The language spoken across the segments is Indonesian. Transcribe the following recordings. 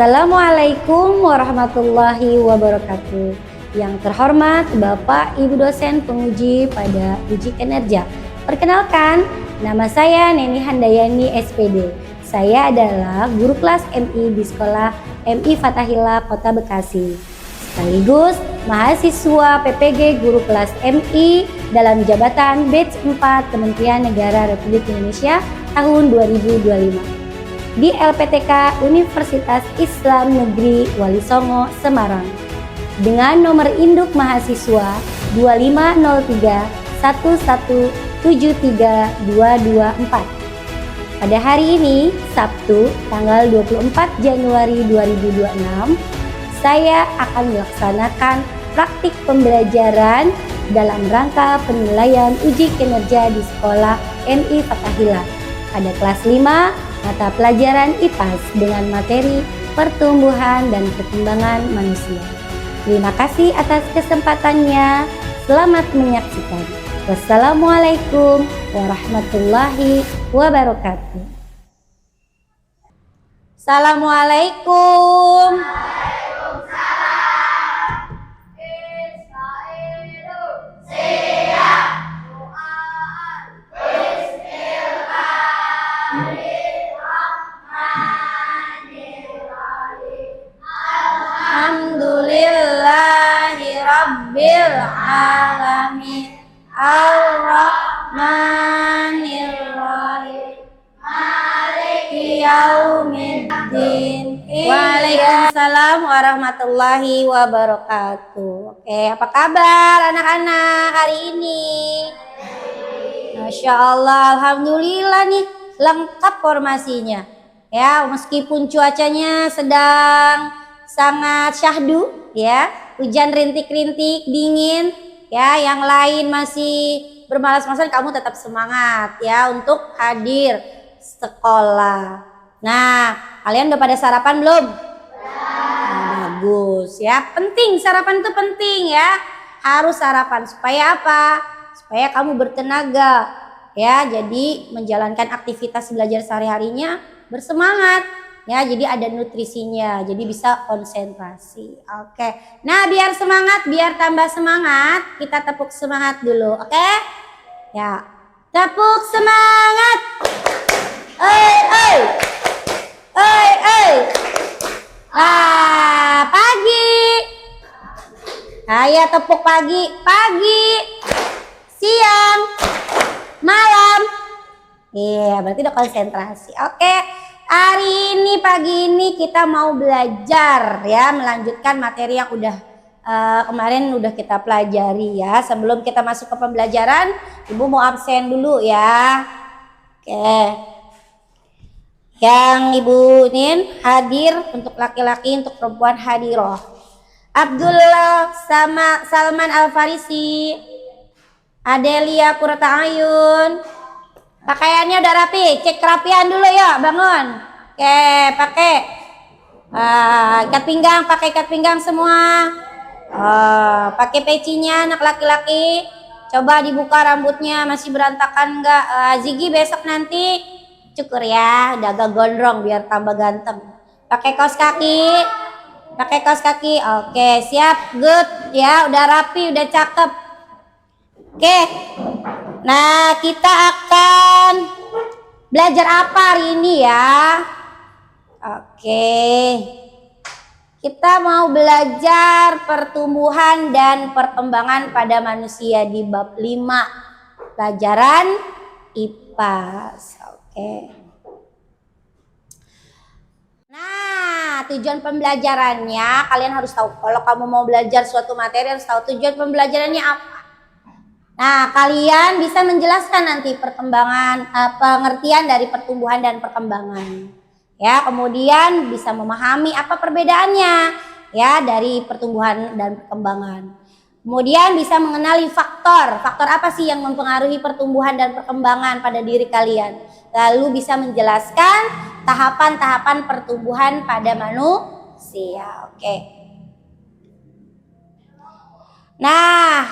Assalamualaikum warahmatullahi wabarakatuh. Yang terhormat Bapak Ibu dosen penguji pada uji kinerja. Perkenalkan, nama saya Neni Handayani SPD. Saya adalah guru kelas MI di sekolah MI Fathahillah Kota Bekasi. Sekaligus mahasiswa PPG guru kelas MI dalam jabatan batch 4 Kementerian Negara Republik Indonesia tahun 2025. Di LPTK Universitas Islam Negeri Wali Songo, Semarang dengan nomor induk mahasiswa 25031173224. Pada hari ini, Sabtu, tanggal 24 Januari 2026, saya akan melaksanakan praktik pembelajaran dalam rangka penilaian uji kinerja di sekolah MI Fathahillah pada kelas 5 mata pelajaran IPAS dengan materi pertumbuhan dan perkembangan manusia. Terima kasih atas kesempatannya. Selamat menyaksikan. Wassalamualaikum warahmatullahi wabarakatuh. Assalamualaikum. Alhamdulillahirabbil alamin arrahmanirrahim maliki yaumiddin. Waalaikumsalam warahmatullahi wabarakatuh. Oke, apa kabar anak-anak hari ini? Masya Allah, alhamdulillah nih lengkap formasinya. Ya, meskipun cuacanya sedang sangat syahdu, ya, hujan rintik-rintik, dingin, ya, yang lain masih bermalas-malasan, kamu tetap semangat ya untuk hadir sekolah. Nah, kalian udah pada sarapan belum? Nah, bagus ya, penting sarapan itu penting ya, harus sarapan supaya apa? Supaya kamu bertenaga ya, jadi menjalankan aktivitas belajar sehari-harinya bersemangat. Ya, jadi ada nutrisinya, jadi bisa konsentrasi. Oke, nah biar semangat, biar tambah semangat, kita tepuk semangat dulu, oke? Ya, tepuk semangat. Pagi. Ayo tepuk pagi, siang, malam. Iya, berarti udah konsentrasi, oke? Hari ini pagi ini kita mau belajar ya, melanjutkan materi yang udah kemarin udah kita pelajari ya. Sebelum kita masuk ke pembelajaran, Ibu mau absen dulu ya. Oke. Yang Ibu ingin hadir untuk laki-laki, untuk perempuan hadiroh. Abdullah sama Salman Al-Farisi, Adelia Qurrata Ayun. Pakaiannya udah rapi, cek kerapian dulu ya, bangun. Oke, pakai ikat pinggang, pakai ikat pinggang semua. Pakai pecinya anak laki-laki. Coba dibuka rambutnya, masih berantakan enggak? Ziggy besok nanti cukur ya, udah agak gondrong biar tambah ganteng. Pakai kaos kaki, Oke, siap, good ya, udah rapi, udah cakep. Oke. Nah, kita akan belajar apa hari ini ya? Oke. Kita mau belajar pertumbuhan dan perkembangan pada manusia di bab 5 pelajaran IPAS. Oke. Nah, tujuan pembelajarannya kalian harus tahu. Kalau kamu mau belajar suatu materi harus tahu tujuan pembelajarannya apa. Nah, kalian bisa menjelaskan nanti perkembangan, pengertian dari pertumbuhan dan perkembangan. Ya, kemudian bisa memahami apa perbedaannya ya dari pertumbuhan dan perkembangan. Kemudian bisa mengenali faktor apa sih yang mempengaruhi pertumbuhan dan perkembangan pada diri kalian. Lalu bisa menjelaskan tahapan-tahapan pertumbuhan pada manusia. Oke. Nah,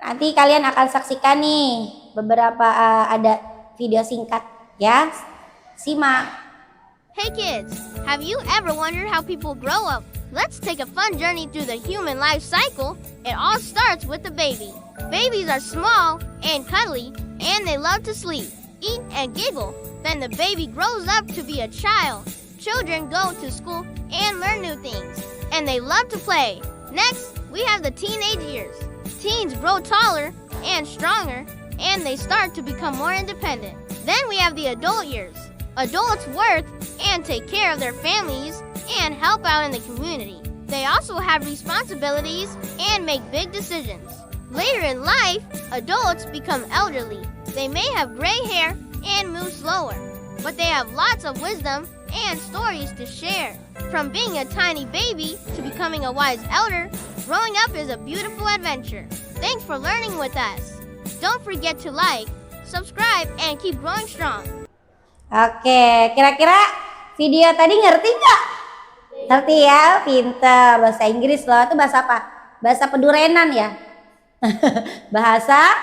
nanti kalian akan saksikan nih beberapa ada video singkat ya. Simak. Hey kids, Have you ever wondered how people grow up? Let's take a fun journey through the human life cycle. It all starts with the baby. Babies are small and cuddly, and they love to sleep, eat, and giggle. Then the baby grows up to be a child. Children go to school and learn new things, and they love to play. Next, we have the teenage years. Teens grow taller and stronger, and they start to become more independent. Then we have the adult years. Adults work and take care of their families and help out in the community. They also have responsibilities and make big decisions. Later in life, adults become elderly. They may have gray hair and move slower, but they have lots of wisdom and stories to share. From being a tiny baby to becoming a wise elder, growing up is a beautiful adventure. Thanks for learning with us. Don't forget to like, subscribe, and keep growing strong. Oke, kira-kira video tadi ngerti nggak? Ngerti ya, pinter. Bahasa Inggris loh, itu bahasa apa? Bahasa Pedurenan ya? Bahasa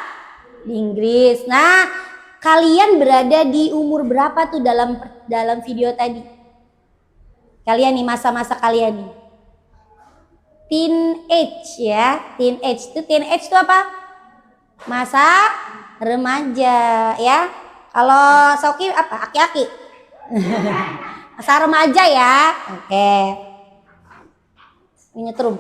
Inggris. Nah, kalian berada di umur berapa tuh dalam video tadi? Kalian nih, masa-masa kalian nih. Teenage ya, teenage itu apa? Masa remaja ya. Kalau Soki apa? Aki-aki. Masa remaja ya. Oke. Ini nyetrum.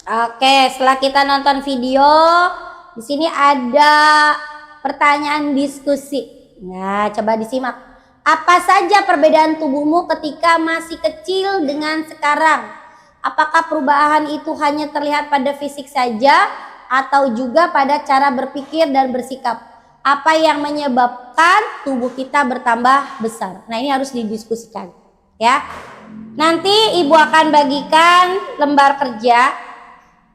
Oke, setelah kita nonton video, di sini ada pertanyaan diskusi. Nah, coba disimak. Apa saja perbedaan tubuhmu ketika masih kecil dengan sekarang? Apakah perubahan itu hanya terlihat pada fisik saja atau juga pada cara berpikir dan bersikap? Apa yang menyebabkan tubuh kita bertambah besar? Nah, ini harus didiskusikan, ya. Nanti Ibu akan bagikan lembar kerja.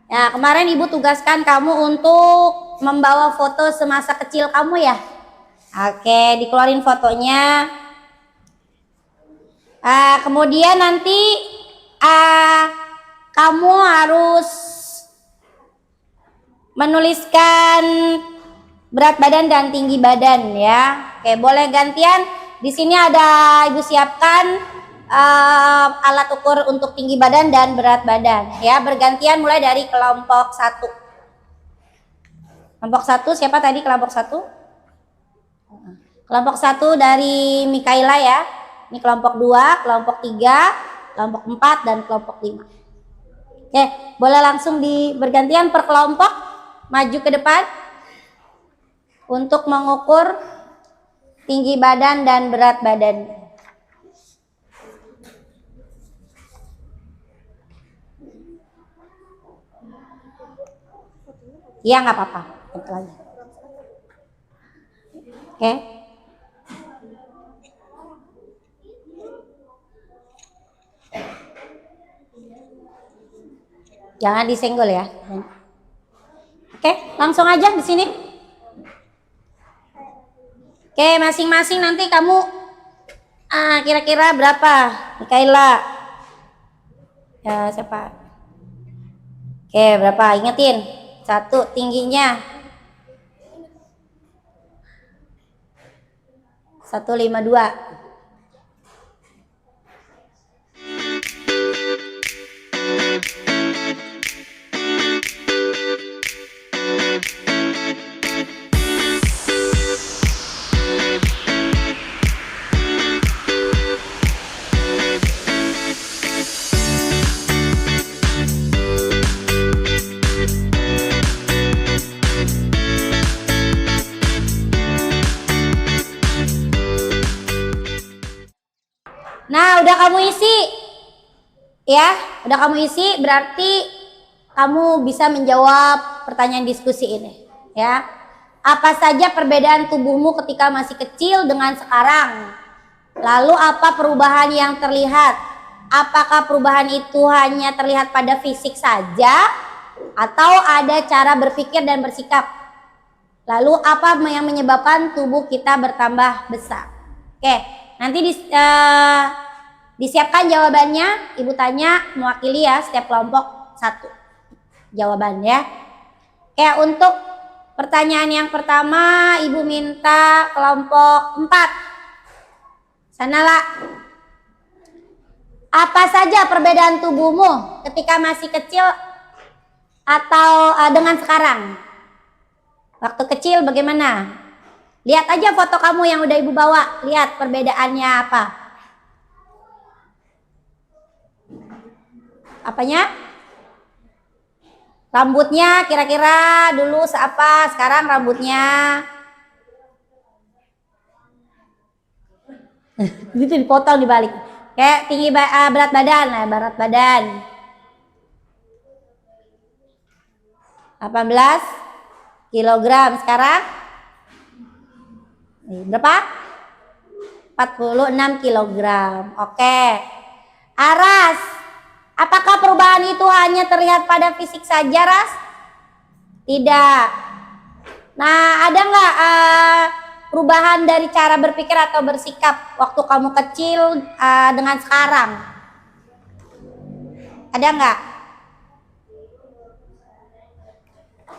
Nah, kemarin Ibu tugaskan kamu untuk membawa foto semasa kecil kamu ya. Oke, dikeluarin fotonya. Kemudian nanti kamu harus menuliskan berat badan dan tinggi badan ya. Oke, boleh gantian. Di sini ada Ibu siapkan alat ukur untuk tinggi badan dan berat badan ya, bergantian mulai dari kelompok 1. Kelompok 1 siapa tadi? Kelompok 1 dari Mikaela ya. Ini kelompok 2, kelompok 3, kelompok 4 dan kelompok 5. Oke, boleh langsung bergantian per kelompok maju ke depan untuk mengukur tinggi badan dan berat badan. Ya, nggak apa-apa. Oke. Jangan disenggol ya. Oke, langsung aja di sini. Oke, masing-masing nanti kamu kira-kira berapa? Mikaela. Ya, siapa? Oke, berapa? Ingetin. 1 tingginya 152. Nah, udah kamu isi ya, udah kamu isi, berarti kamu bisa menjawab pertanyaan diskusi ini ya. Apa saja perbedaan tubuhmu ketika masih kecil dengan sekarang? Lalu apa perubahan yang terlihat? Apakah perubahan itu hanya terlihat pada fisik saja atau ada cara berpikir dan bersikap. Lalu apa yang menyebabkan tubuh kita bertambah besar? Oke, nanti disiapkan jawabannya. Ibu tanya mewakili ya setiap kelompok satu jawabannya. Oke, untuk pertanyaan yang pertama Ibu minta kelompok 4. Sanalah. Apa saja perbedaan tubuhmu ketika masih kecil atau dengan sekarang? Waktu kecil bagaimana? Lihat aja foto kamu yang udah Ibu bawa. Lihat perbedaannya apa. Apanya? Rambutnya kira-kira dulu seapa, sekarang rambutnya. Itu dipotong dibalik. Kayak tinggi berat badan, nah berat badan. 18 kilogram sekarang. Berapa? 46 kilogram. Oke. Aras, apakah perubahan itu hanya terlihat pada fisik saja, Ras? Tidak. Nah, ada nggak perubahan dari cara berpikir atau bersikap waktu kamu kecil dengan sekarang? Ada nggak?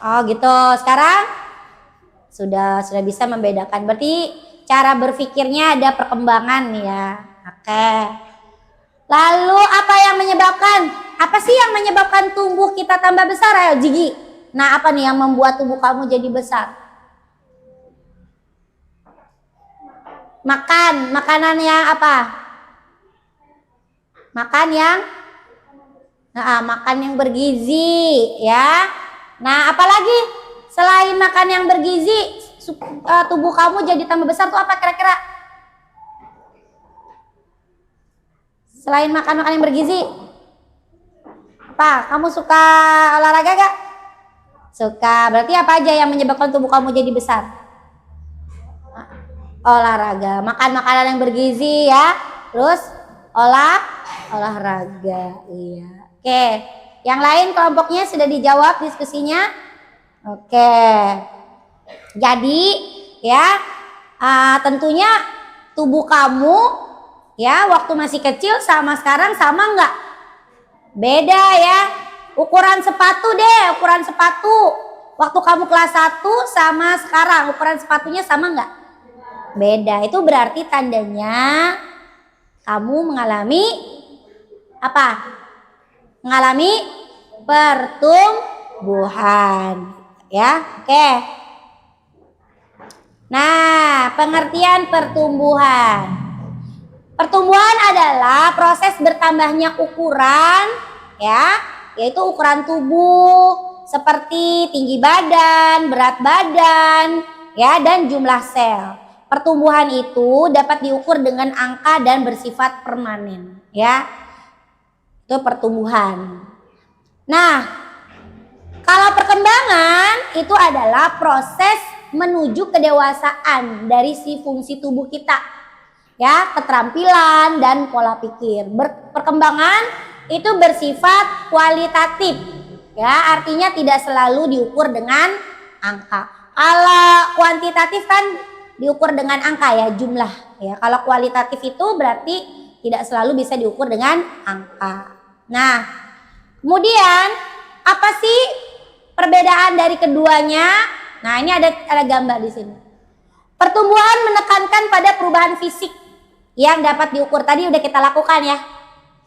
Oh gitu. Sekarang sudah bisa membedakan. Berarti cara berpikirnya ada perkembangan ya. Oke. Lalu apa yang menyebabkan? Apa sih yang menyebabkan tubuh kita tambah besar? Ayo Jigi. Nah, apa nih yang membuat tubuh kamu jadi besar? Makanan yang apa? Makan yang bergizi ya. Nah, apalagi selain makan yang bergizi, tubuh kamu jadi tambah besar tuh apa kira-kira? Selain makan yang bergizi, apa? Kamu suka olahraga gak? Suka. Berarti apa aja yang menyebabkan tubuh kamu jadi besar? Olahraga. Makan makanan yang bergizi ya. Terus olahraga. Iya. Oke. Yang lain kelompoknya sudah dijawab diskusinya. Oke. Jadi ya tentunya tubuh kamu ya waktu masih kecil sama sekarang sama nggak? Beda ya. Ukuran sepatu deh, ukuran sepatu. Waktu kamu kelas 1 sama sekarang ukuran sepatunya sama nggak? Beda. Itu berarti tandanya kamu mengalami apa? Mengalami pertumbuhan. Ya, oke. Nah, pengertian pertumbuhan. Pertumbuhan adalah proses bertambahnya ukuran, ya, yaitu ukuran tubuh seperti tinggi badan, berat badan, ya, dan jumlah sel. Pertumbuhan itu dapat diukur dengan angka dan bersifat permanen, ya. Itu pertumbuhan. Nah, kalau perkembangan itu adalah proses menuju kedewasaan dari si fungsi tubuh kita. Ya, keterampilan dan pola pikir. Perkembangan itu bersifat kualitatif. Ya, artinya tidak selalu diukur dengan angka. Kalau kuantitatif kan diukur dengan angka ya, jumlah. Ya, kalau kualitatif itu berarti tidak selalu bisa diukur dengan angka. Nah, kemudian apa sih perbedaan dari keduanya? Nah, ini ada gambar di sini. Pertumbuhan menekankan pada perubahan fisik yang dapat diukur. Tadi udah kita lakukan ya.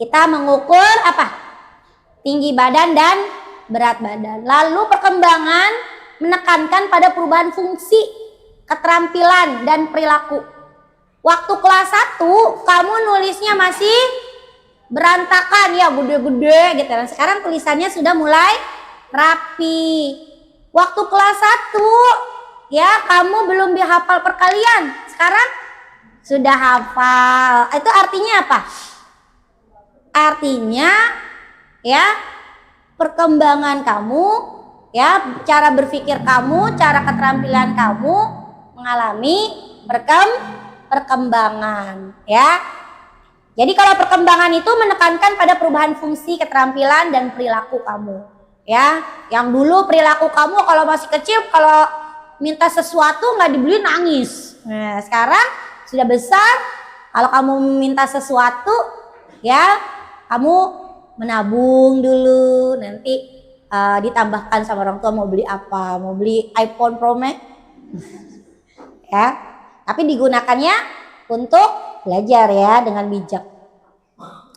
Kita mengukur apa? Tinggi badan dan berat badan. Lalu perkembangan menekankan pada perubahan fungsi, keterampilan dan perilaku. Waktu kelas 1 kamu nulisnya masih berantakan ya, gede-gede gitu. Dan sekarang tulisannya sudah mulai rapi. Waktu kelas 1 ya kamu belum dihafal perkalian. Sekarang sudah hafal. Itu artinya apa? Artinya ya perkembangan kamu, ya cara berpikir kamu, cara keterampilan kamu mengalami perkembangan ya. Jadi kalau perkembangan itu menekankan pada perubahan fungsi, keterampilan dan perilaku kamu Ya, yang dulu perilaku kamu kalau masih kecil kalau minta sesuatu nggak dibeli nangis. Nah, sekarang sudah besar, kalau kamu minta sesuatu ya kamu menabung dulu, nanti ditambahkan sama orang tua mau beli apa, mau beli iPhone Pro Max ya, tapi digunakannya untuk belajar ya dengan bijak.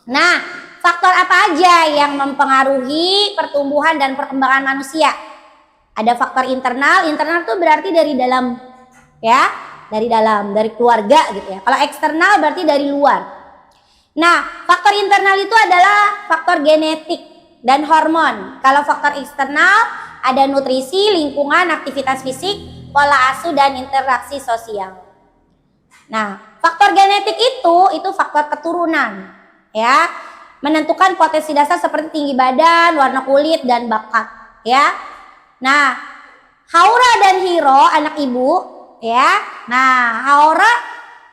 Nah, faktor apa aja yang mempengaruhi pertumbuhan dan perkembangan manusia? Ada faktor internal. Internal itu berarti dari dalam ya, dari dalam, dari keluarga gitu ya. Kalau eksternal berarti dari luar. Nah, faktor internal itu adalah faktor genetik dan hormon. Kalau faktor eksternal ada nutrisi, lingkungan, aktivitas fisik, pola asuh dan interaksi sosial. Nah, faktor genetik itu faktor keturunan ya, menentukan potensi dasar seperti tinggi badan, warna kulit dan bakat ya. Nah, Haura dan Hiro anak ibu ya. Nah, Haura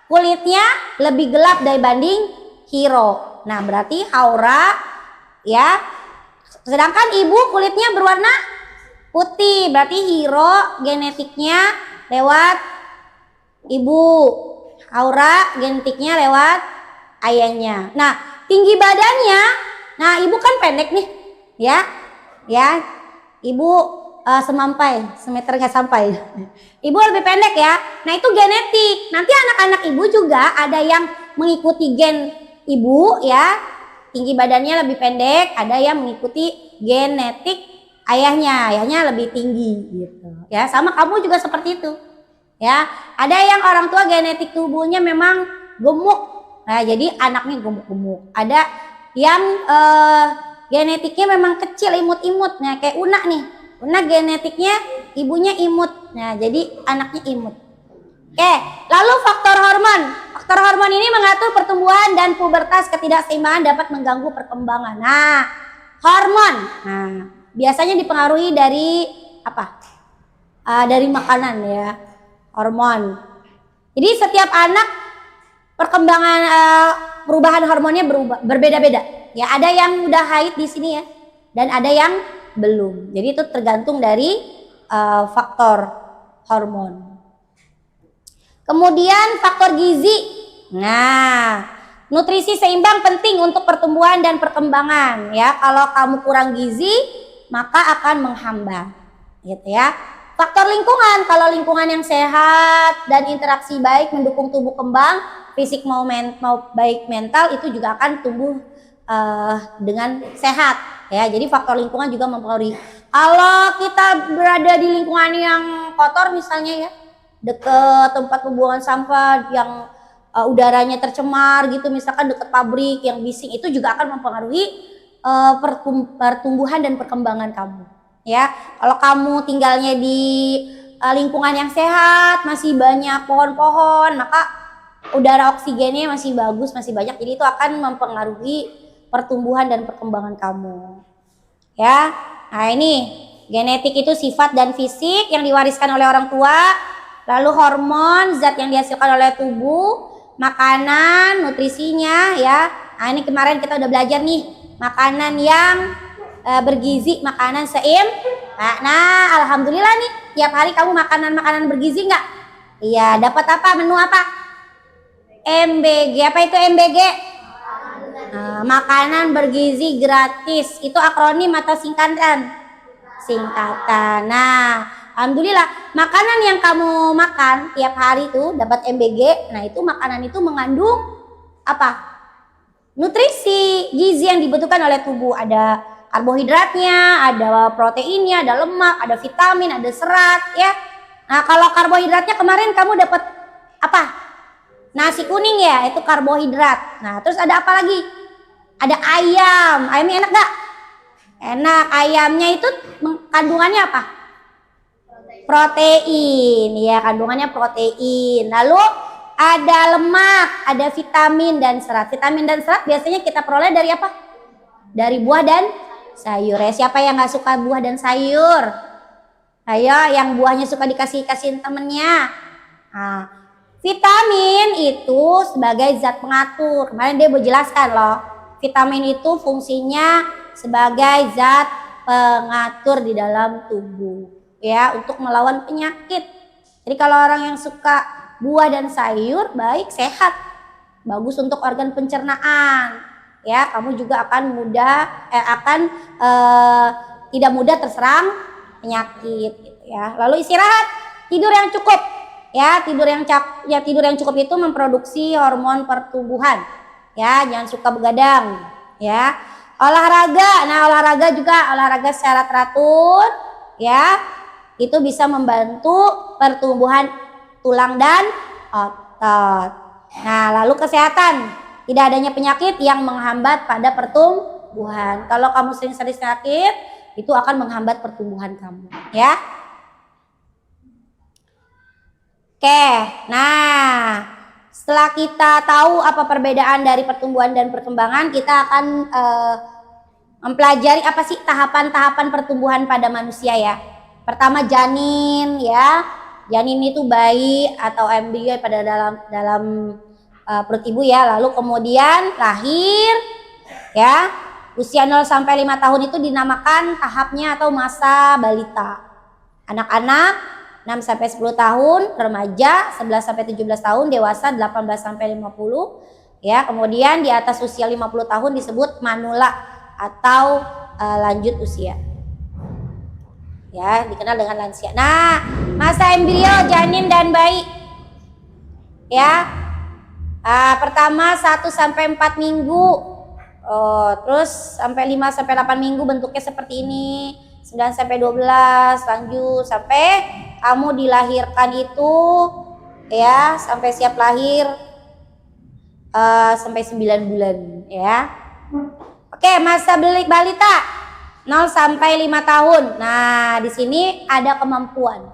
kulitnya lebih gelap dibanding Hiro. Nah, berarti Haura ya, sedangkan ibu kulitnya berwarna putih, berarti Hiro genetiknya lewat ibu, Haura genetiknya lewat ayahnya. Nah, tinggi badannya, nah ibu kan pendek nih ya, ibu semampai, semeter nggak sampai, ibu lebih pendek ya. Nah, itu genetik. Nanti anak-anak ibu juga ada yang mengikuti gen ibu ya, tinggi badannya lebih pendek, ada yang mengikuti genetik ayahnya lebih tinggi gitu ya. Sama kamu juga seperti itu ya. Ada yang orang tua genetik tubuhnya memang gemuk, nah jadi anaknya gemuk-gemuk. Ada yang genetiknya memang kecil, imut-imut. Nah, kayak Una nih, Una genetiknya ibunya imut, nah jadi anaknya imut. Oke, lalu faktor hormon. Faktor hormon ini mengatur pertumbuhan dan pubertas. Ketidakseimbangan dapat mengganggu perkembangan. Nah, hormon, nah biasanya dipengaruhi dari apa? Dari makanan ya, hormon. Jadi setiap anak perkembangan perubahan hormonnya berbeda-beda. Ya, ada yang udah haid di sini ya, dan ada yang belum. Jadi itu tergantung dari faktor hormon. Kemudian faktor gizi. Nah, nutrisi seimbang penting untuk pertumbuhan dan perkembangan ya. Kalau kamu kurang gizi, maka akan menghambat gitu ya. Faktor lingkungan, kalau lingkungan yang sehat dan interaksi baik mendukung tumbuh kembang fisik mau baik mental, itu juga akan tumbuh dengan sehat ya. Jadi faktor lingkungan juga mempengaruhi. Kalau kita berada di lingkungan yang kotor misalnya ya, deket tempat pembuangan sampah yang udaranya tercemar gitu, misalkan deket pabrik yang bising, itu juga akan mempengaruhi pertumbuhan dan perkembangan kamu ya. Kalau kamu tinggalnya di lingkungan yang sehat, masih banyak pohon-pohon, maka udara oksigennya masih bagus, masih banyak, jadi itu akan mempengaruhi pertumbuhan dan perkembangan kamu ya. Nah, ini genetik itu sifat dan fisik yang diwariskan oleh orang tua. Lalu hormon, zat yang dihasilkan oleh tubuh, makanan, nutrisinya ya. Nah, ini kemarin kita udah belajar nih, makanan yang bergizi, makanan seimbang. Nah, alhamdulillah nih, tiap hari kamu makanan bergizi nggak? Iya, dapat apa? Menu apa? MBG. Apa itu MBG? Makanan bergizi gratis. Itu akronim atau singkatan? Singkatan. Nah, alhamdulillah, makanan yang kamu makan tiap hari itu dapat MBG. Nah, itu makanan itu mengandung apa? Nutrisi, gizi yang dibutuhkan oleh tubuh. Ada karbohidratnya, ada proteinnya, ada lemak, ada vitamin, ada serat ya. Nah, kalau karbohidratnya kemarin kamu dapat apa? Nasi kuning ya, itu karbohidrat. Nah, terus ada apa lagi? Ada ayam. Ayamnya enak gak? Enak. Ayamnya itu kandungannya apa? Protein ya, kandungannya protein. Lalu ada lemak, ada vitamin dan serat. Vitamin dan serat biasanya kita peroleh dari apa? Dari buah dan sayur ya. Siapa yang nggak suka buah dan sayur? Ayo, yang buahnya suka dikasihin temennya. Nah, vitamin itu sebagai zat pengatur. Kemarin dia mau jelaskan loh, vitamin itu fungsinya sebagai zat pengatur di dalam tubuh ya untuk melawan penyakit. Jadi kalau orang yang suka buah dan sayur baik sehat, bagus untuk organ pencernaan ya. Kamu juga akan tidak mudah terserang penyakit gitu ya. Lalu istirahat, tidur yang cukup ya. Tidur yang cukup itu memproduksi hormon pertumbuhan ya. Jangan suka begadang ya. Olahraga, nah olahraga secara teratur ya, itu bisa membantu pertumbuhan tulang dan otot. Nah lalu kesehatan, tidak adanya penyakit yang menghambat pada pertumbuhan. Kalau kamu sering-sering sakit, itu akan menghambat pertumbuhan kamu ya. Oke, nah setelah kita tahu apa perbedaan dari pertumbuhan dan perkembangan, kita akan mempelajari apa sih tahapan-tahapan pertumbuhan pada manusia ya. Pertama janin ya. Janin itu bayi atau embrio pada dalam perut ibu ya. Lalu kemudian lahir ya. Usia 0 sampai 5 tahun itu dinamakan tahapnya atau masa balita. Anak-anak 6 sampai 10 tahun, remaja 11 sampai 17 tahun, dewasa 18 sampai 50 ya. Kemudian di atas usia 50 tahun disebut manula atau lanjut usia. Ya, dikenal dengan lansia. Nah, masa embrio, janin dan bayi. Ya. Pertama 1 sampai 4 minggu. Terus sampai 5 sampai 8 minggu bentuknya seperti ini. 9 sampai 12 lanjut sampai kamu dilahirkan itu ya, sampai siap lahir sampai 9 bulan ya. Oke, masa balita 0 sampai 5 tahun. Nah, di sini ada kemampuan.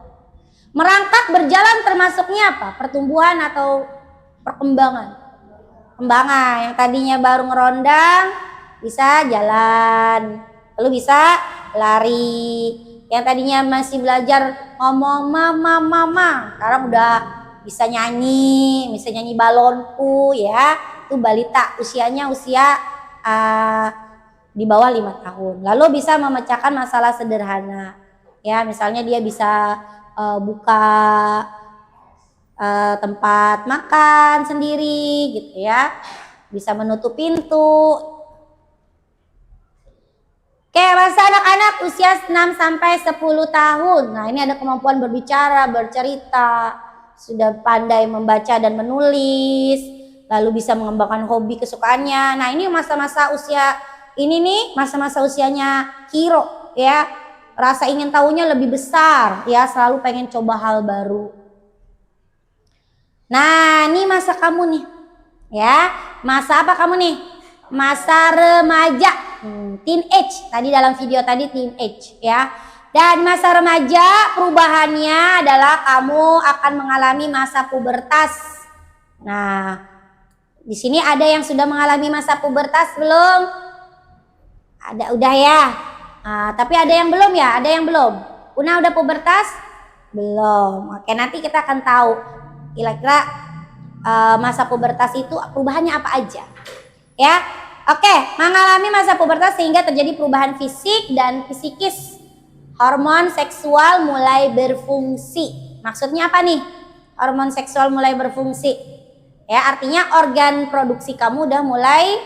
Merangkak berjalan termasuknya apa? Pertumbuhan atau perkembangan? Kembangan. Yang tadinya baru ngerondang bisa jalan, lalu bisa lari. Yang tadinya masih belajar ngomong mama, sekarang udah bisa nyanyi balonku ya. Itu balita, usianya di bawah 5 tahun. Lalu bisa memecahkan masalah sederhana ya, misalnya dia bisa buka tempat makan sendiri gitu ya, bisa menutup pintu. Oke, masa anak-anak usia 6 sampai 10 tahun. Nah, ini ada kemampuan berbicara, bercerita, sudah pandai membaca dan menulis, lalu bisa mengembangkan hobi kesukaannya. Nah, ini masa-masa usia ini nih, masa-masa usianya Hiro ya. Rasa ingin tahunya lebih besar ya, selalu pengen coba hal baru. Nah, ini masa kamu nih ya. Masa apa kamu nih? Masa remaja, teenage. Tadi dalam video tadi teenage ya. Dan masa remaja perubahannya adalah kamu akan mengalami masa pubertas. Nah, di sini ada yang sudah mengalami masa pubertas belum? Ada, udah ya. Nah, tapi ada yang belum ya? Ada yang belum? Una udah pubertas? Belum. Oke, nanti kita akan tahu kira-kira masa pubertas itu perubahannya apa aja. Ya. Oke, mengalami masa pubertas sehingga terjadi perubahan fisik dan psikis. Hormon seksual mulai berfungsi. Maksudnya apa nih? Hormon seksual mulai berfungsi. Ya, artinya organ produksi kamu udah mulai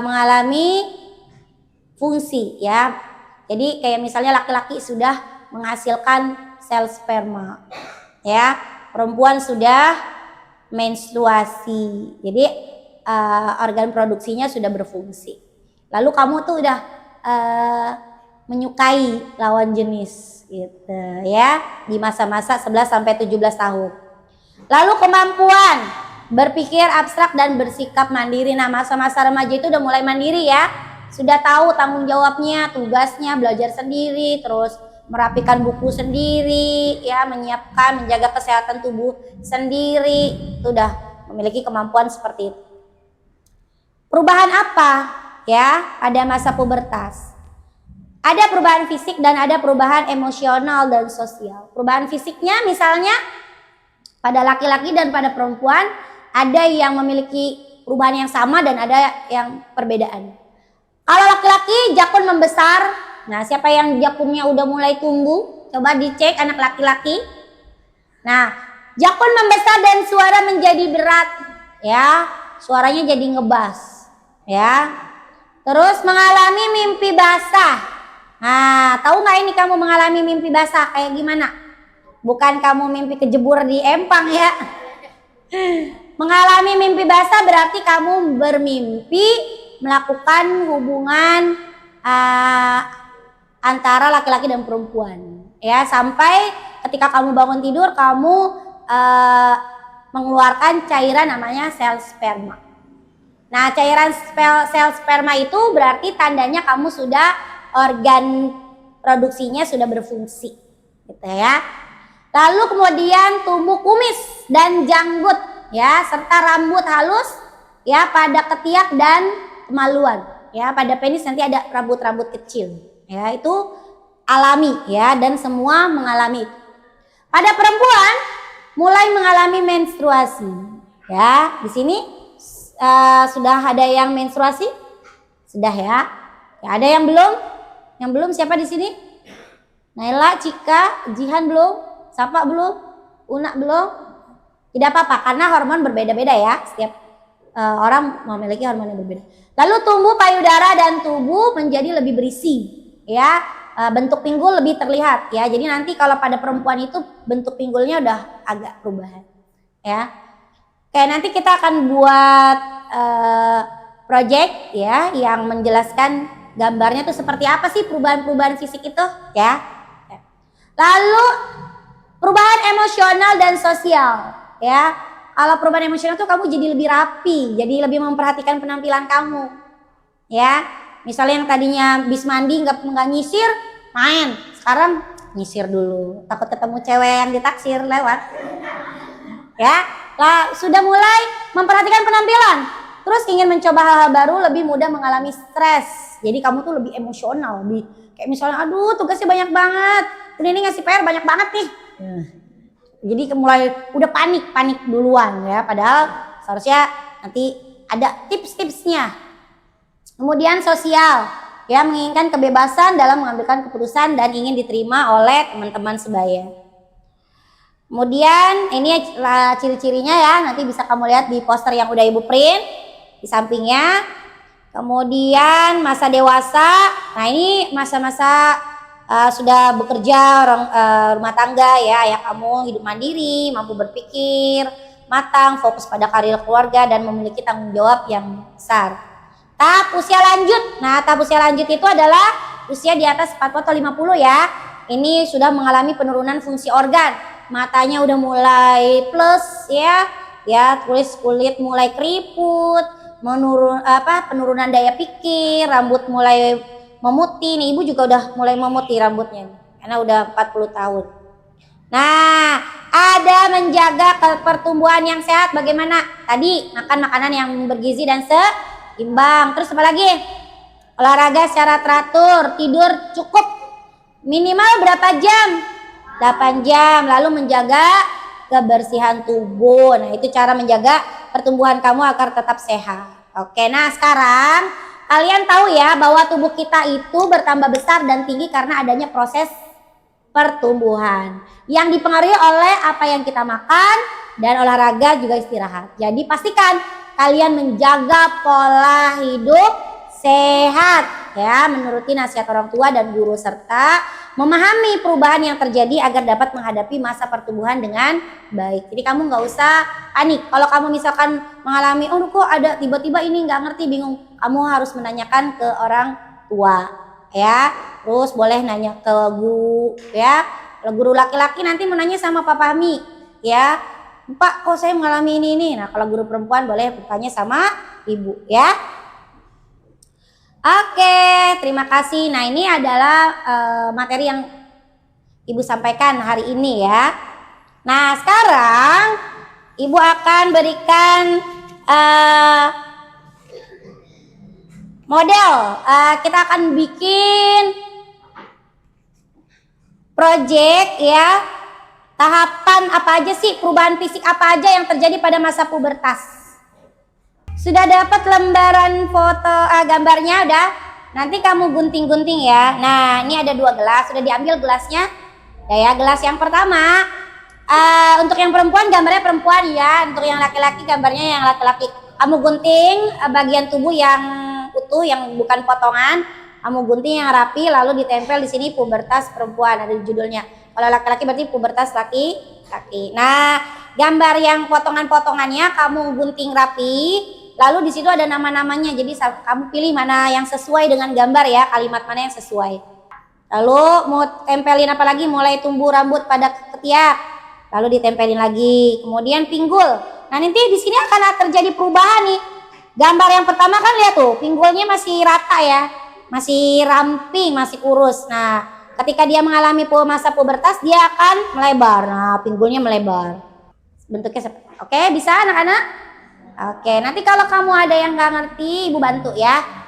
mengalami fungsi ya. Jadi kayak misalnya laki-laki sudah menghasilkan sel sperma ya, perempuan sudah menstruasi. Jadi organ produksinya sudah berfungsi. Lalu kamu tuh udah menyukai lawan jenis gitu ya, di masa-masa 11 sampai 17 tahun. Lalu kemampuan berpikir abstrak dan bersikap mandiri. Nah, masa-masa remaja itu udah mulai mandiri ya. Sudah tahu tanggung jawabnya, tugasnya, belajar sendiri, terus merapikan buku sendiri, ya, menyiapkan, menjaga kesehatan tubuh sendiri. Itu udah memiliki kemampuan seperti itu. Perubahan apa? Ya, pada masa pubertas. Ada perubahan fisik dan ada perubahan emosional dan sosial. Perubahan fisiknya misalnya pada laki-laki dan pada perempuan ada yang memiliki perubahan yang sama dan ada yang perbedaan. Kalau laki-laki jakun membesar Nah, siapa yang jakumnya udah mulai tumbuh? Coba dicek anak laki-laki. Nah, jakun membesar dan suara menjadi berat, ya. Suaranya jadi ngebas, ya. Terus mengalami mimpi basah. Nah, tahu nggak ini kamu mengalami mimpi basah kayak gimana? Bukan kamu mimpi kejebur di empang ya. Mengalami mimpi basah berarti kamu bermimpi melakukan hubungan antara laki-laki dan perempuan, ya, sampai ketika kamu bangun tidur kamu mengeluarkan cairan namanya sel sperma. Nah, cairan sel sperma itu berarti tandanya kamu sudah organ produksinya sudah berfungsi, gitu ya. Lalu kemudian tumbuh kumis dan janggut, ya, serta rambut halus, ya, pada ketiak dan kemaluan, ya. Pada penis nanti ada rambut-rambut kecil, ya, itu alami, ya, dan semua mengalami itu. Pada perempuan mulai mengalami menstruasi, ya. Di sini sudah ada yang menstruasi, sudah ya. Ya, ada yang belum? Yang belum siapa di sini? Naila, Cika, Jihan belum? Sapa belum? Una belum? Tidak apa-apa karena hormon berbeda-beda ya. Setiap orang memiliki hormon yang berbeda. Lalu tumbuh payudara dan tubuh menjadi lebih berisi, ya. Bentuk pinggul lebih terlihat, ya. Jadi nanti kalau pada perempuan itu bentuk pinggulnya udah agak perubahan, ya. Kayak nanti kita akan buat project, ya, yang menjelaskan gambarnya tuh seperti apa sih perubahan-perubahan fisik itu, ya. Lalu perubahan emosional dan sosial, ya. Kalau perubahan emosional tuh kamu jadi lebih rapi, jadi lebih memperhatikan penampilan kamu, ya. Misalnya yang tadinya bis mandi nggak nyisir, main, sekarang nyisir dulu, takut ketemu cewek yang ditaksir lewat, ya. Lah, sudah mulai memperhatikan penampilan, terus ingin mencoba hal-hal baru, lebih mudah mengalami stres. Jadi kamu tuh lebih emosional, lebih kayak misalnya, aduh tugasnya banyak banget, ini ngasih PR banyak banget nih. Jadi mulai udah panik duluan, ya. Padahal seharusnya nanti ada tips-tipsnya. Kemudian sosial, ya, menginginkan kebebasan dalam mengambilkan keputusan dan ingin diterima oleh teman-teman sebaya. Kemudian ini ciri-cirinya, ya, nanti bisa kamu lihat di poster yang udah ibu print di sampingnya. Kemudian masa dewasa, nah ini masa-masa sudah bekerja, rumah tangga, ya, ayah kamu hidup mandiri, mampu berpikir matang, fokus pada karir keluarga dan memiliki tanggung jawab yang besar. Tahap usia lanjut, nah tahap usia lanjut itu adalah usia di atas 40 atau 50, ya. Ini sudah mengalami penurunan fungsi organ, matanya udah mulai plus, ya, kulit mulai keriput, penurunan daya pikir, rambut mulai memutih. Nih ibu juga udah mulai memutih rambutnya karena udah 40 tahun. Nah, ada menjaga pertumbuhan yang sehat. Bagaimana? Tadi makan makanan yang bergizi dan seimbang. Terus apa lagi? Olahraga secara teratur, tidur cukup minimal berapa jam? 8 jam. Lalu menjaga kebersihan tubuh. Nah, itu cara menjaga pertumbuhan kamu agar tetap sehat. Oke, nah sekarang kalian tahu ya bahwa tubuh kita itu bertambah besar dan tinggi karena adanya proses pertumbuhan yang dipengaruhi oleh apa yang kita makan dan olahraga juga istirahat. Jadi pastikan kalian menjaga pola hidup sehat, ya, menuruti nasihat orang tua dan guru serta memahami perubahan yang terjadi agar dapat menghadapi masa pertumbuhan dengan baik. Jadi kamu nggak usah panik. Kalau kamu misalkan mengalami, oh kok ada tiba-tiba ini nggak ngerti, bingung, kamu harus menanyakan ke orang tua, ya. Terus boleh nanya ke guru, ya. Kalau guru laki-laki nanti menanya sama Pak Fahmi, ya. Pak, kok saya mengalami ini. Nah, kalau guru perempuan boleh bertanya sama ibu, ya. Oke, terima kasih. Nah, ini adalah materi yang ibu sampaikan hari ini, ya. Nah, sekarang ibu akan berikan model. Kita akan bikin project, ya. Tahapan apa aja sih, perubahan fisik apa aja yang terjadi pada masa pubertas? Sudah dapat lembaran foto gambarnya udah? nanti kamu gunting-gunting ya. Nah, ini ada 2 gelas, sudah diambil gelasnya. Ya, gelas yang pertama untuk yang perempuan gambarnya perempuan ya, untuk yang laki-laki gambarnya yang laki-laki. Kamu gunting bagian tubuh yang utuh, yang bukan potongan. Kamu gunting yang rapi, lalu ditempel di sini pubertas perempuan, ada judulnya. Kalau laki-laki berarti pubertas laki-laki. Nah, gambar yang potongan-potongannya kamu gunting rapi, lalu di situ ada nama-namanya. Jadi kamu pilih mana yang sesuai dengan gambar ya, kalimat mana yang sesuai. Lalu mau tempelin apa lagi? Mulai tumbuh rambut pada ketiak, lalu ditempelin lagi. Kemudian pinggul. Nah, nanti di sini akan terjadi perubahan nih. Gambar yang pertama kan lihat tuh, pinggulnya masih rata ya, masih ramping, masih kurus. Nah, ketika dia mengalami masa pubertas, dia akan melebar. Nah, pinggulnya melebar. Bentuknya seperti. Oke, bisa anak-anak? Oke, nanti kalau kamu ada yang nggak ngerti, Ibu bantu ya.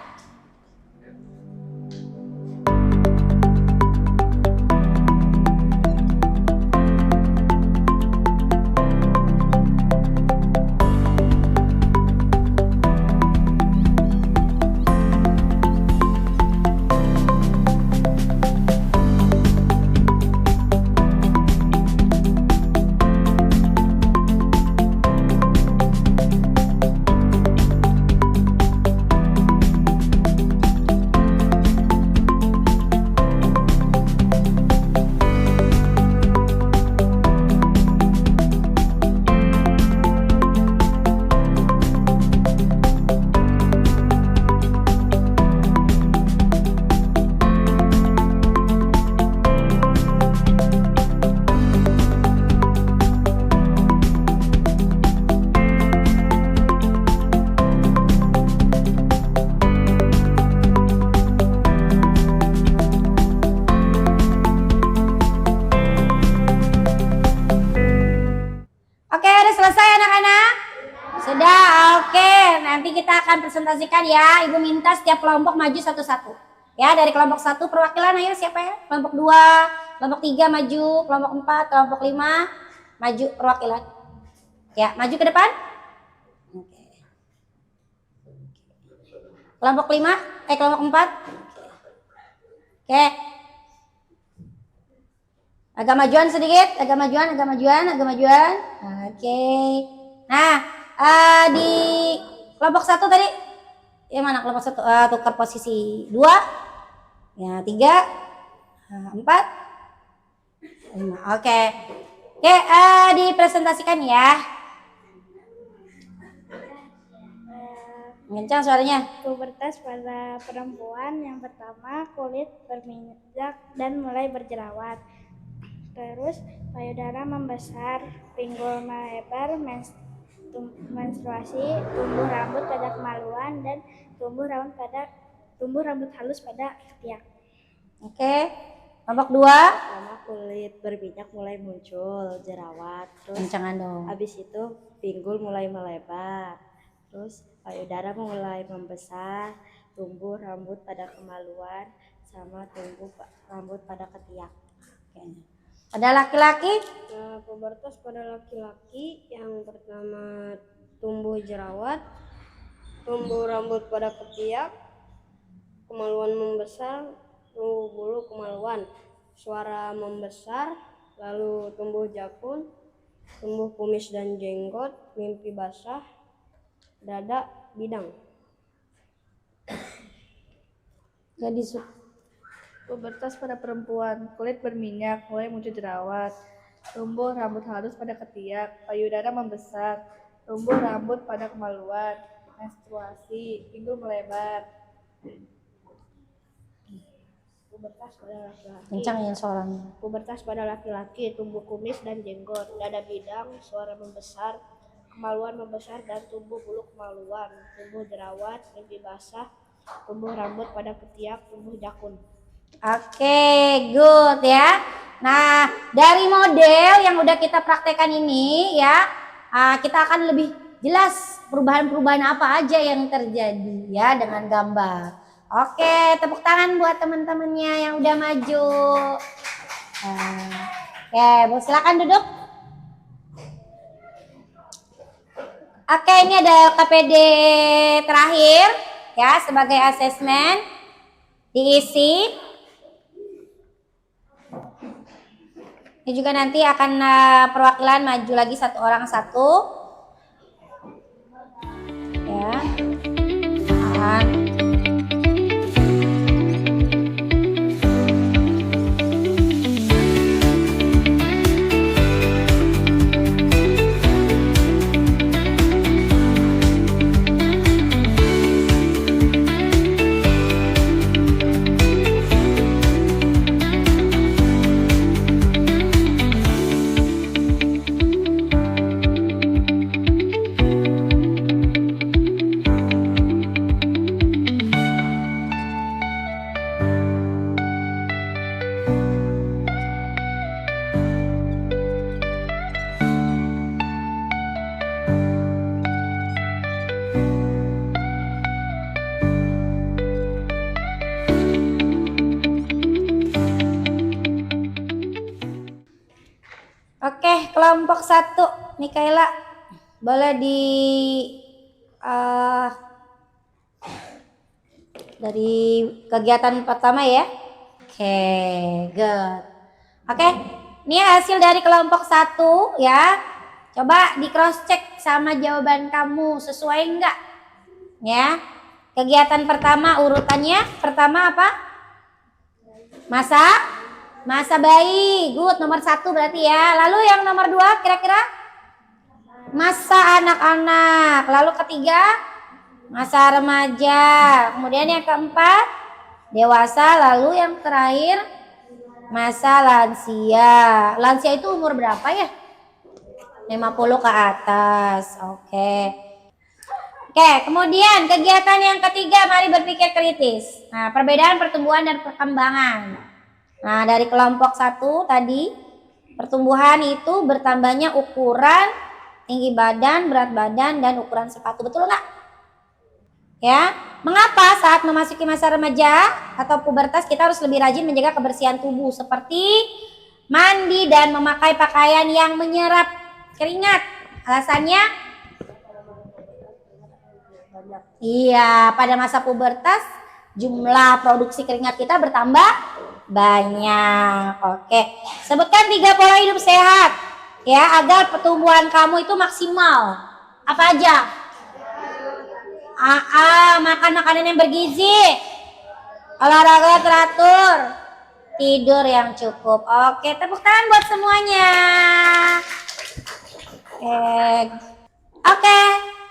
Oke, udah selesai anak-anak? Sudah, oke. Nanti kita akan presentasikan ya. Ibu minta setiap kelompok maju satu-satu. Ya, dari kelompok 1 perwakilan, ayo siapa ya? Kelompok 2, kelompok 3 maju, kelompok 4, kelompok 5 maju perwakilan. Ya, maju ke depan. Oke. Kelompok 5, kelompok 4. Oke. Agak majuan sedikit, agak majuan. Oke. Nah, di kelompok 1 tadi, yang mana kelompok 1? Tukar posisi 2, ya 3, 4, 5. Oke. Oke, dipresentasikan ya. Kencang suaranya. Pubertas pada perempuan yang pertama, kulit berminyak dan mulai berjerawat. Terus payudara membesar, pinggul melebar, menstruasi, tumbuh rambut pada kemaluan, dan tumbuh rambut halus pada ketiak. Oke. Kelompok 2. Pertama, kulit berminyak mulai muncul, jerawat. Terus Kencangan dong. habis itu pinggul mulai melebar. Terus payudara mulai membesar, tumbuh rambut pada kemaluan, sama tumbuh rambut pada ketiak. Oke. Pada laki-laki? Nah, pubertas pada laki-laki yang pertama tumbuh jerawat, tumbuh rambut pada ketiak, kemaluan membesar, tumbuh bulu kemaluan, suara membesar, lalu tumbuh jakun, tumbuh kumis dan jenggot, mimpi basah, dada bidang. Jadi Pubertas pada perempuan, kulit berminyak, mulai muncul jerawat, tumbuh rambut halus pada ketiak, payudara membesar, tumbuh rambut pada kemaluan, menstruasi, pinggul melebar. Pubertas pada laki-laki. kencang ya suaranya. Pubertas pada laki-laki, tumbuh kumis dan jenggot, dada bidang, suara membesar, kemaluan membesar dan tumbuh bulu kemaluan, tumbuh jerawat, mimpi basah, tumbuh rambut pada ketiak, tumbuh jakun. Oke, good ya. Nah, dari model yang udah kita praktekkan ini ya, kita akan lebih jelas perubahan-perubahan apa aja yang terjadi ya dengan gambar. Oke, tepuk tangan buat teman-temannya yang udah maju. Oke, silakan duduk. Oke, ini ada KPD terakhir ya sebagai asesmen. diisi. Ini juga nanti akan perwakilan maju lagi satu orang satu. Ya. Tahan. Oke, kelompok 1, Mikaela, boleh dari kegiatan pertama ya. Oke, good. Oke, ini hasil dari kelompok 1 ya. Coba di cross check sama jawaban kamu, sesuai enggak? Ya. Kegiatan pertama urutannya, pertama apa? Masa bayi, good, nomor 1 berarti ya. Lalu yang nomor 2 kira-kira? Masa anak-anak. Lalu ketiga? Masa remaja. Kemudian yang keempat? Dewasa. Lalu yang terakhir? Masa lansia. Lansia itu umur berapa ya? 50 ke atas. Oke. Oke, kemudian kegiatan yang ketiga, mari berpikir kritis. Nah, perbedaan pertumbuhan dan perkembangan. Nah, dari kelompok 1 tadi, pertumbuhan itu bertambahnya ukuran, tinggi badan, berat badan, dan ukuran sepatu. Betul nggak? Ya, mengapa saat memasuki masa remaja atau pubertas kita harus lebih rajin menjaga kebersihan tubuh seperti mandi dan memakai pakaian yang menyerap keringat? Alasannya? Iya, pada masa pubertas jumlah produksi keringat kita bertambah banyak. Oke, sebutkan 3 pola hidup sehat ya agar pertumbuhan kamu itu maksimal. Apa aja? Makan makanan yang bergizi, olahraga teratur, tidur yang cukup. Oke, tepuk tangan buat semuanya. Oke,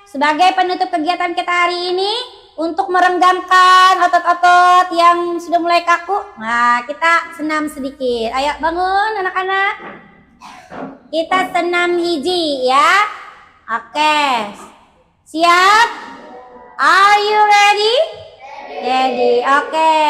sebagai penutup kegiatan kita hari ini, untuk merenggangkan otot-otot yang sudah mulai kaku, nah kita senam sedikit. Ayo bangun anak-anak. Kita senam hiji ya. Oke. Siap? Are you ready? Ready. Oke.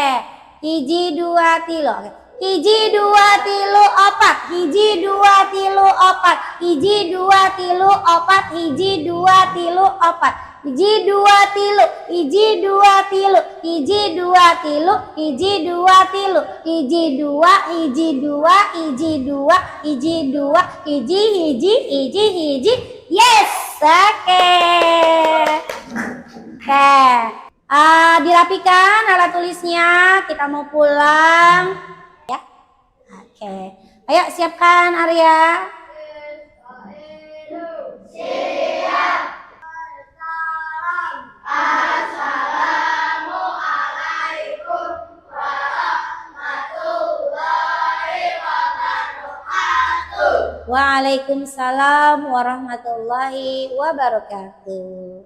Hiji dua tilu. Oke. Hiji dua tilu opat. Hiji dua tilu opat. Hiji dua tilu opat. Hiji dua tilu opat. Hiji dua tilu, hiji dua tilu, hiji dua tilu, hiji dua tilu, hiji dua, hiji dua, hiji dua, hiji dua, hiji. Yes, oke. Dirapikan alat tulisnya, kita mau pulang. Ya, oke. Ayo siapkan Arya. Siap. Assalamualaikum warahmatullahi wabarakatuh. Waalaikumsalam warahmatullahi wabarakatuh.